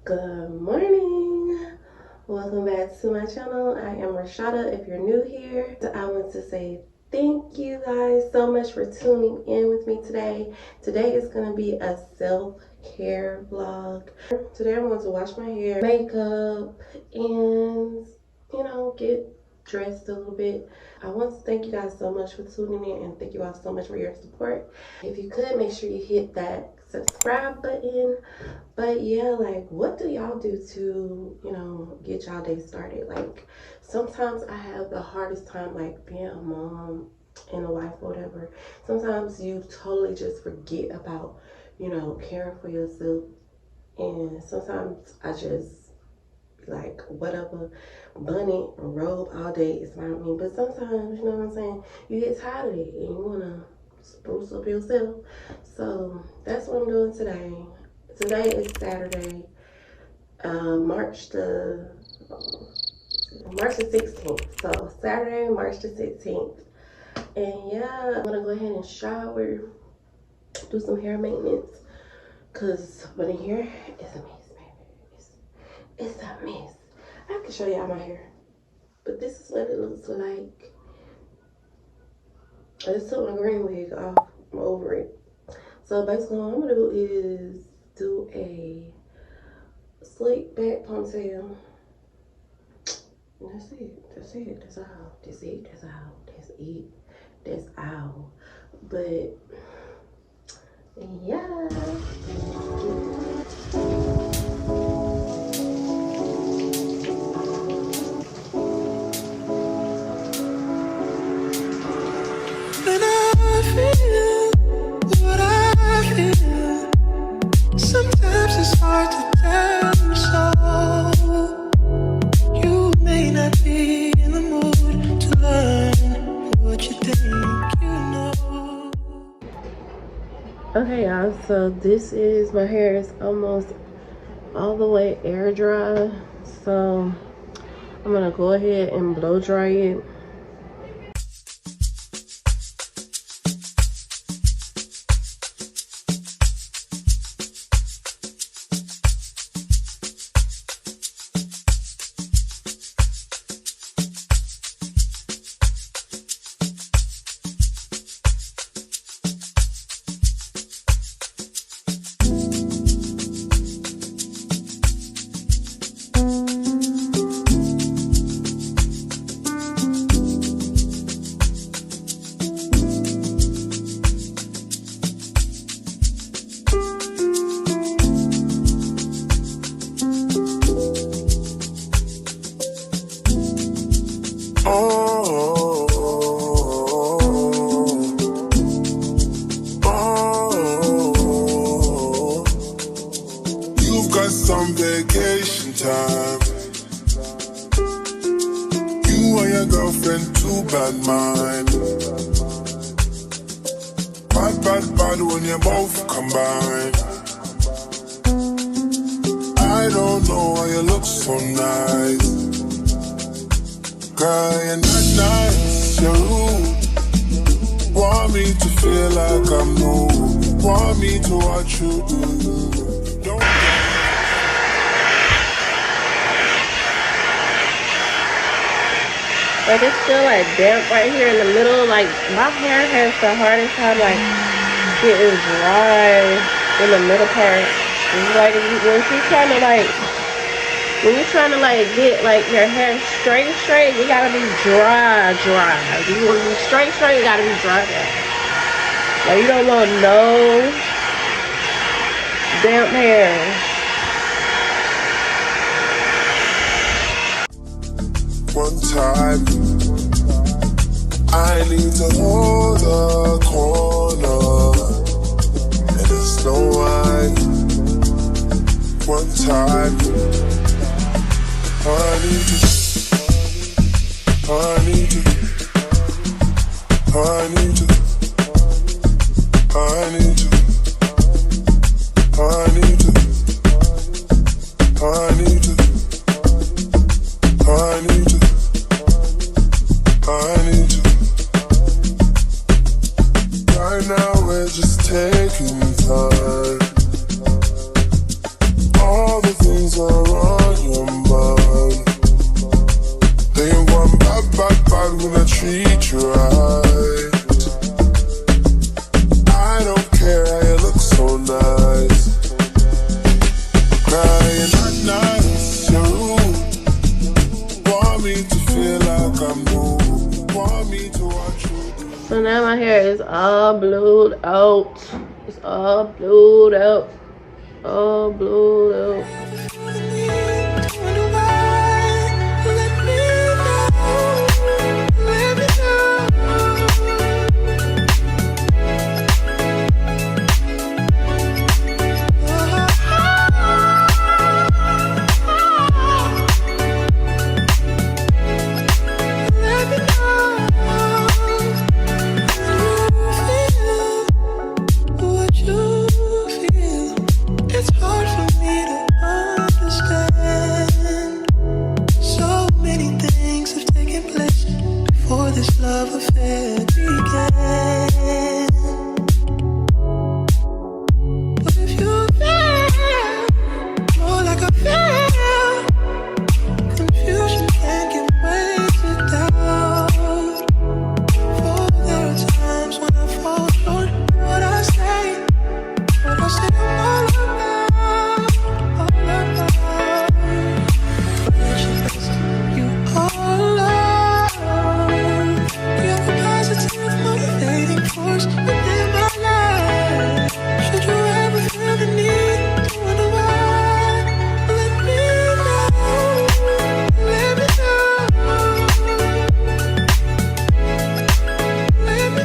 Good morning. Welcome back to my channel. I am Rashada. If you're new here, I want to say thank you guys so much for tuning in with me today. Today is going to be a self-care vlog. Today I'm going to wash my hair, makeup, and get dressed a little bit. I want to thank you guys so much for tuning in and thank you all so much for your support. If you could, make sure you hit that subscribe button. But yeah, like, what do y'all do to get y'all day started? Like, sometimes I have the hardest time, like, being a mom and a wife or whatever. Sometimes you totally just forget about caring for yourself, and sometimes I just be like, whatever, bunny and robe all day is fine with me. But sometimes, you know what I'm saying, you get tired of it and you want to spruce up yourself. So that's what I'm doing today. Today is Saturday, March the 16th. So Saturday, March the 16th. And yeah, I'm gonna go ahead and shower, do some hair maintenance, cause my hair is a mess, baby. It's a mess. I can show y'all my hair, but this is what it looks like. I just took my green wig off. I'm over it. So basically, what I'm gonna do is do a slick back ponytail. That's it. That's it. That's all. That's it. That's all. That's it. That's all. But yeah. When I feel what I feel, sometimes it's hard to tell you so. You may not be in the mood to learn what you think you know. Okay, y'all. So this is, my hair is almost all the way air dry. So I'm gonna go ahead and blow dry it. You've got some vacation time. You and your girlfriend, too bad mind. Bad when you both combine. I don't know why you look so nice. Girl, you're not nice, you're rude. Want me to feel like I'm new. Want me to watch you do. Don't But it's still like damp right here in the middle. Like, my hair has the hardest time like getting dry in the middle part. It's like when you're trying to get like your hair straight, you gotta be dry. If you want to be straight, you gotta be dry. Like, you don't want no damp hair. one time, I need to hold a corner, and it's no wine. One time, I need to, I need to, I need to, I need to, I need to, I need to, I need to. I need you. Right now we're just taking time. All the things So now my hair is all blued out. It's all blued out. All blued out. This love affair began. But if you feel more like a feel, confusion can give way to doubt. For there are times when I fall short. What I say I'm all about. You all are. Motivating force within my life. Should you ever feel the need to wonder why, let me know. Let me know. Let me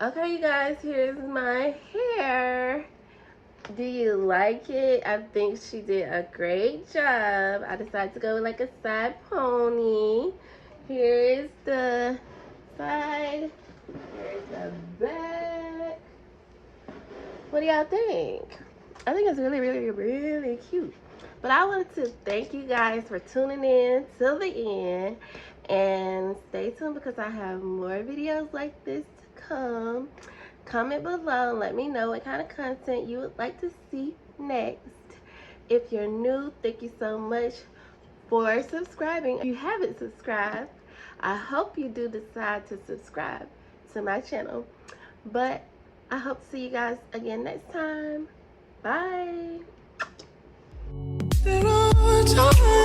Okay, you guys, here's my hair. Do you like it? I think she did a great job. I decided to go with like a side pony. Here's the side. Here's the back. What do y'all think? I think it's really, really, really cute. But I wanted to thank you guys for tuning in till the end. And stay tuned because I have more videos like this to come. Comment below and let me know what kind of content you would like to see next. If you're new, thank you so much for subscribing. If you haven't subscribed, I hope you do decide to subscribe to my channel. But I hope to see you guys again next time. Bye. There are times